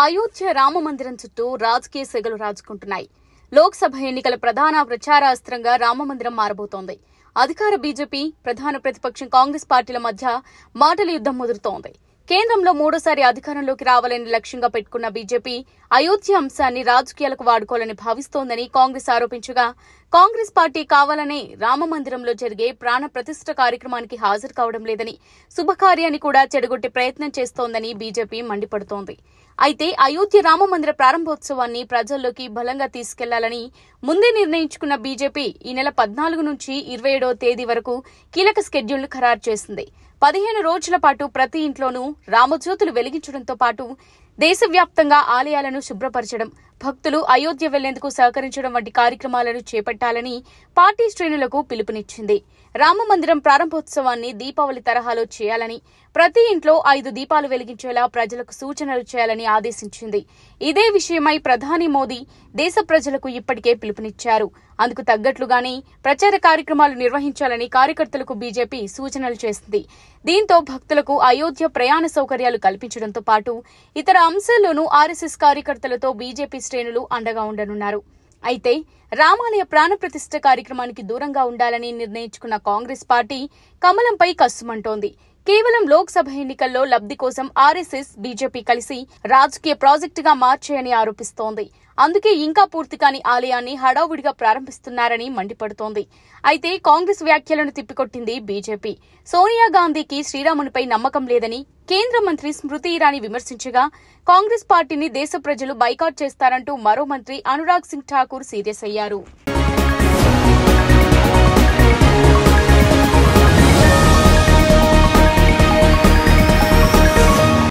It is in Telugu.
అయోధ్య రామమందిరం చుట్టూ రాజకీయ సెగలు రాజుకుంటున్నాయి. లోక్సభ ఎన్నికల ప్రధాన ప్రచారాస్త్రంగా రామమందిరం మారబోతోంది. అధికార బీజేపీ, ప్రధాన ప్రతిపక్షం కాంగ్రెస్ పార్టీల మధ్య మాటల యుద్ధం ముదురుతోంది. కేంద్రంలో మూడోసారి అధికారంలోకి రావాలని లక్ష్యంగా పెట్టుకున్న బీజేపీ అయోధ్య అంశాన్ని రాజకీయాలకు వాడుకోవాలని భావిస్తోందని కాంగ్రెస్ ఆరోపించగా, కాంగ్రెస్ పార్టీ కావాలనే రామమందిరంలో జరిగే ప్రాణ ప్రతిష్ఠ కార్యక్రమానికి హాజరు కావడం లేదని, శుభకార్యాన్ని కూడా చెడగొట్టే ప్రయత్నం చేస్తోందని బీజేపీ మండిపడుతోంది. అయితే అయోధ్య రామమందిర ప్రారంభోత్సవాన్ని ప్రజల్లోకి బలంగా తీసుకెళ్లాలని ముందే నిర్ణయించుకున్న బీజేపీ ఈ నెల 14 నుంచి 27వ తేదీ వరకు కీలక షెడ్యూల్ను ఖరారు చేసింది. 15 రోజుల పాటు ప్రతి ఇంట్లోనూ రామజ్యోతులు వెలిగించడంతో పాటు దేశవ్యాప్తంగా ఆలయాలను శుభ్రపరచడం, భక్తులు అయోధ్య వెళ్లేందుకు సహకరించడం వంటి కార్యక్రమాలను చేపట్టాలని పార్టీ శ్రేణులకు పిలుపునిచ్చింది. రామమందిరం ప్రారంభోత్సవాన్ని దీపావళి తరహాలో చేయాలని, ప్రతి ఇంట్లో 5 దీపాలు వెలిగించేలా ప్రజలకు సూచనలు చేయాలని ఆదేశించింది. ఇదే విషయమై ప్రధాని మోదీ దేశ ప్రజలకు ఇప్పటికే పిలుపునిచ్చారు. అందుకు తగ్గట్లుగానే ప్రచార కార్యక్రమాలు నిర్వహించాలని కార్యకర్తలకు బీజేపీ సూచనలు చేసింది. దీంతో భక్తులకు అయోధ్య ప్రయాణ సౌకర్యాలు కల్పించడంతో పాటు ఇతర అంశాల్లోనూ ఆర్ఎస్ఎస్ కార్యకర్తలతో బీజేపీ శ్రేణులు అండగా ఉండనున్నారు. అయితే రామాలయ ప్రాణప్రతిష్ఠ కార్యక్రమానికి దూరంగా ఉండాలని నిర్ణయించుకున్న కాంగ్రెస్ పార్టీ కమలంపై కస్సుమంటోంది. కేవలం లోక్సభ ఎన్నికల్లో లబ్ధి కోసం ఆర్ఎస్ఎస్, బీజేపీ కలిసి రాజకీయ ప్రాజెక్టుగా మార్చాయని ఆరోపిస్తోంది. అందుకే ఇంకా పూర్తి కాని ఆలయాన్ని హడావుడిగా ప్రారంభిస్తున్నారని మండిపడుతోంది. అయితే కాంగ్రెస్ వ్యాఖ్యలను తిప్పికొట్టింది బీజేపీ. సోనియా గాంధీకి శ్రీరామునిపై నమ్మకం లేదని కేంద్ర మంత్రి స్మృతి ఇరానీ విమర్శించగా, కాంగ్రెస్ పార్టీని దేశ ప్రజలు బైకాట్ చేస్తారంటూ మరో మంత్రి అనురాగ్ సింగ్ ఠాకూర్ సీరియస్ అయ్యారు.